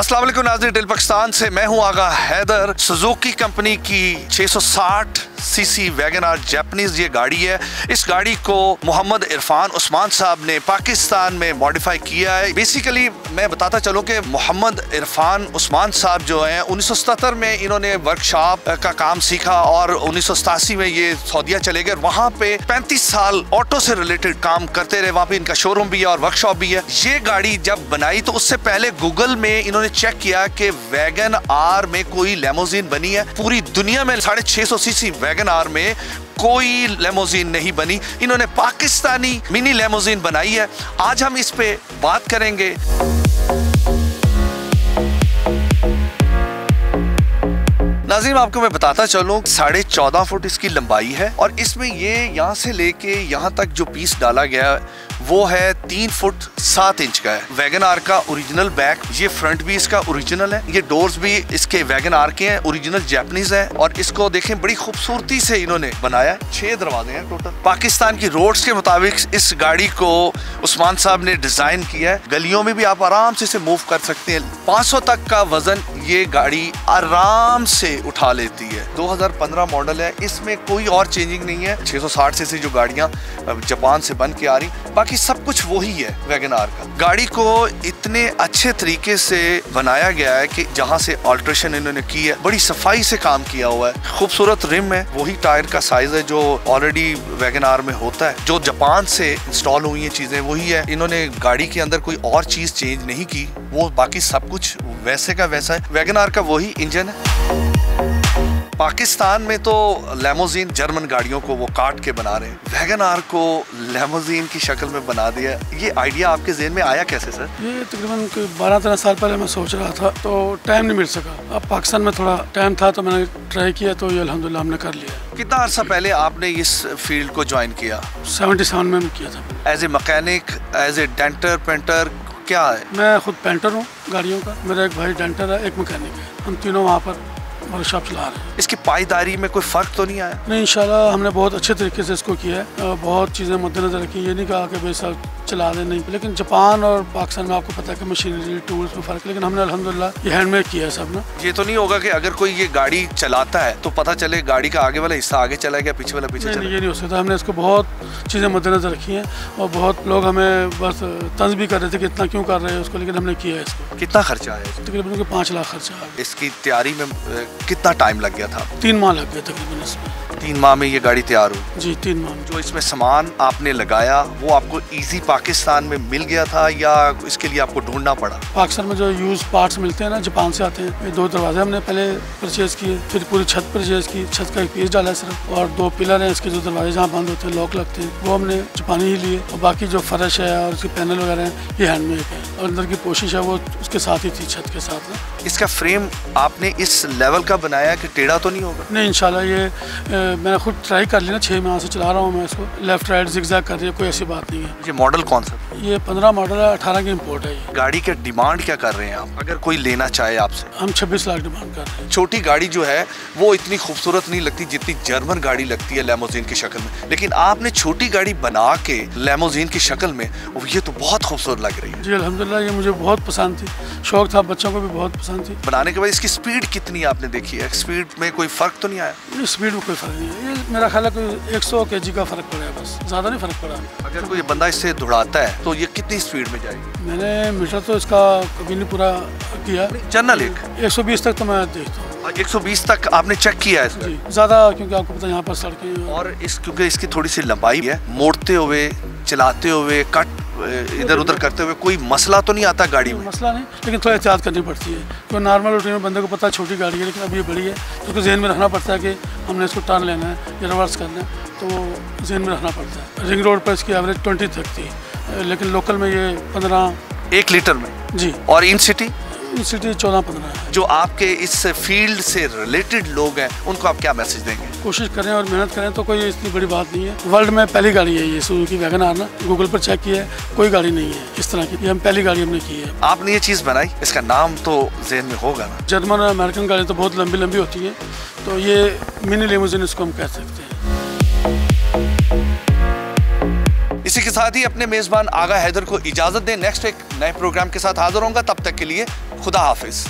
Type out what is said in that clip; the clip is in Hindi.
अस्सलाम वालेकुम नाज़रीन, दिल पाकिस्तान से मैं हूं आगा हैदर। सुजुकी कंपनी की 660 सीसी वैगन आर जैपनीज ये गाड़ी है। इस गाड़ी को मोहम्मद इरफान उस्मान साहब ने पाकिस्तान में मॉडिफाई किया है। बेसिकली मैं बताता चलूं कि मोहम्मद इरफान उस्मान साहब जो हैं 1977 में इन्होंने वर्कशॉप का काम सीखा और 1987 में ये सऊदीया चले गए। वहाँ पे 35 साल ऑटो से रिलेटेड काम करते रहे। वहाँ पे इनका शोरूम भी है और वर्कशॉप भी है। ये गाड़ी जब बनाई तो उससे पहले गूगल में इन्होंने चेक किया कि वैगन आर में कोई लेमोजीन बनी है। पूरी दुनिया में 650 सीसी वैगन आर में कोई लेमोजीन नहीं बनी। इन्होंने पाकिस्तानी मिनी लेमोजीन बनाई है। आज हम इस पे बात करेंगे। नाज़रीन, आपको मैं बताता चलूं 14.5 फुट इसकी लंबाई है और इसमें ये यहाँ से लेके यहाँ तक जो पीस डाला गया है वो है 3 फुट 7 इंच का है। वैगन आर का ओरिजिनल बैक, ये फ्रंट भी इसका ओरिजिनल है। ये डोर्स भी इसके वैगन आर के हैं, ओरिजिनल जैपनीज है। और इसको देखें बड़ी खूबसूरती से इन्होंने बनाया। 6 दरवाजे हैं टोटल। पाकिस्तान की रोड्स के मुताबिक इस गाड़ी को उस्मान साहब ने डिजाइन किया है। गलियों में भी आप आराम से इसे मूव कर सकते हैं। 500 तक का वजन ये गाड़ी आराम से उठा लेती है। 2015 मॉडल है। इसमें कोई और चेंजिंग नहीं है। 660 सीसी जो गाड़ियां जापान से बन के आ रही, बाकी सब कुछ वही है वैगन आर का। गाड़ी को इतने अच्छे तरीके से बनाया गया है कि जहां से ऑल्ट्रेशन इन्होंने की है, बड़ी सफाई से काम किया हुआ है। खूबसूरत रिम है, वही टायर का साइज है जो ऑलरेडी वैगन आर में होता है। जो जापान से इंस्टॉल हुई है चीजें वही है। इन्होंने गाड़ी के अंदर कोई और चीज चेंज नहीं की, वो बाकी सब कुछ वैसे का वैसा है। वैगन आर का वही इंजन है। पाकिस्तान में तो लेमोजीन जर्मन गाड़ियों को वो काट के बना रहे हैं, वैगन आर को लेमोजीन की शक्ल में बना दिया। ये आइडिया आपके ज़हन में आया कैसे सर? ये तकरीबन 12-13 साल पहले मैं सोच रहा था, तो टाइम नहीं मिल सका। अब पाकिस्तान में थोड़ा टाइम था तो मैंने ट्राई किया, तो ये अल्हम्दुलिल्लाह हमने कर लिया। कितना अर्सा पहले आपने इस फील्ड को ज्वाइन किया? 77 में किया था। As a mechanic, as a denter, painter, क्या है? मैं खुद पेंटर हूँ गाड़ियों का। मेरा एक भाई डेंटर है, एक मैकेनिक है। हम तीनों वहाँ पर वर्कशॉप चला रहे हैं। इसकी पायदारी में कोई फर्क तो नहीं आया? नहीं, इंशाल्लाह हमने बहुत अच्छे तरीके से इसको किया है। बहुत चीज़ें मद्देनजर रखी। ये नहीं कहा कि भाई सब चला दे, नहीं। लेकिन जापान और पाकिस्तान में आपको पता है कि मशीनरी टूल्स में फ़र्क है, लेकिन हमने अल्हम्दुलिल्लाह ये हैंडमेड किया है सब ना। ये तो नहीं होगा कि अगर कोई ये गाड़ी चलाता है तो पता चले गाड़ी का आगे वाला हिस्सा आगे चला गया, पीछे वाला पीछे चला? ये नहीं हो सकता। हमने इसको बहुत चीज़ें मद्देनजर रखी हैं और बहुत लोग हमें बस तंज भी कर रहे थे कि इतना क्यों कर रहे हैं उसको, लेकिन हमने किया है इसको। कितना खर्चा है? तकरीबन 5 लाख खर्चा है। इसकी तैयारी में कितना टाइम लग गया था? 3 माह लग गए तकरीबन इसमें। 3 माह में ये गाड़ी तैयार हुई? जी, 3 माह। जो इसमें सामान आपने लगाया वो आपको इजी पाकिस्तान में मिल गया था या इसके लिए आपको ढूंढना पड़ा? पाकिस्तान में जो यूज पार्ट्स मिलते हैं ना, जापान से आते हैं। 2 दरवाजे हमने पहले परचेज किए, फिर पूरी छत परचेज की। छत का एक पीस डाला सिर्फ, और 2 पिलर हैं इसके जो दरवाजे जहाँ बंद होते हैं, लॉक लगते हैं, वो हमने जापानी ही लिए। और बाकी जो फर्श है और उसके पैनल वगैरह हैं ये हैंडमेड है। और अंदर की कोशिश है वो उसके साथ ही थी, छत के साथ ना। इसका फ्रेम आपने इस लेवल का बनाया कि टेढ़ा तो नहीं होगा? नहीं, इंशाल्लाह। ये मैंने खुद ट्राई कर लिया। 6 माह से चला रहा हूँ मैं इसको। लेफ्ट राइट जिगजैग कर रही है, कोई ऐसी बात नहीं है। ये मॉडल कौन सा? ये 15 मॉडल है, 18 की इम्पोर्ट है। ये गाड़ी के डिमांड क्या कर रहे हैं आप, अगर कोई लेना चाहे आपसे? हम 26 लाख डिमांड कर रहे हैं। छोटी गाड़ी जो है वो इतनी खूबसूरत नहीं लगती जितनी जर्मन गाड़ी लगती है लेमोजीन की शक्ल में, लेकिन आपने छोटी गाड़ी बना के लेमोजीन की शक्ल में, ये तो बहुत खूबसूरत लग रही है। जी अल्हम्दुलिल्लाह, ये मुझे बहुत पसंद थी। शौक था, बच्चों को भी बहुत पसंद थी। बनाने के बाद इसकी स्पीड कितनी आपने देखी है? स्पीड में कोई फर्क तो नहीं आया? नहीं, स्पीड में कोई फर्क नहीं है। ये मेरा ख्याल है कोई 100 kg का फर्क पड़ा है, बस, ज़्यादा नहीं फर्क पड़ा। अगर कोई बंदा इससे दौड़ाता है तो ये कितनी स्पीड में जाएगी? मैंने मीटर तो इसका कभी नहीं पूरा किया। जनरल 120 तक तो मैं देखता हूँ। 120 तक आपने चेक किया है? जी, ज़्यादा, क्योंकि आपको पता है यहाँ पर सड़कें और क्योंकि इसकी थोड़ी सी लंबाई है, मोड़ते हुए, चलाते हुए, कट इधर उधर करते हुए कोई मसला तो नहीं आता गाड़ी में? मसला नहीं, लेकिन थोड़ा एहतियात करनी पड़ती है। तो नॉर्मल रूटीन में बंदे को पता है छोटी गाड़ी है, लेकिन अब ये बड़ी है तो उसको जहन में रखना पड़ता है कि हमने इसको टर्न लेना है या रिवर्स करना है, तो जहन में रखना पड़ता है। रिंग रोड पर इसकी एवरेज 20 तक थी, लेकिन लोकल में ये 15 1 लीटर में। जी। और इन सिटी 14-15 है। जो आपके इस फील्ड से रिलेटेड लोग हैं उनको आप क्या मैसेज देंगे? कोशिश करें और मेहनत करें तो कोई इतनी बड़ी बात नहीं है। वर्ल्ड में पहली गाड़ी है ये सुजुकी वैगन आर ना, गूगल पर चेक किया है, कोई गाड़ी नहीं है इस तरह की। ये हम पहली गाड़ी हमने की है। आपने ये चीज़ बनाई, इसका नाम तो जेहन में होगा ना? जर्मन और अमेरिकन गाड़ी तो बहुत लंबी लंबी होती है, तो ये मिनी लिमोजिन इसको हम कह सकते हैं। इसी के साथ ही अपने मेजबान आगा हैदर को इजाजत दें। नेक्स्ट एक नए प्रोग्राम के साथ हाजिर होऊंगा, तब तक के लिए खुदा हाफिज।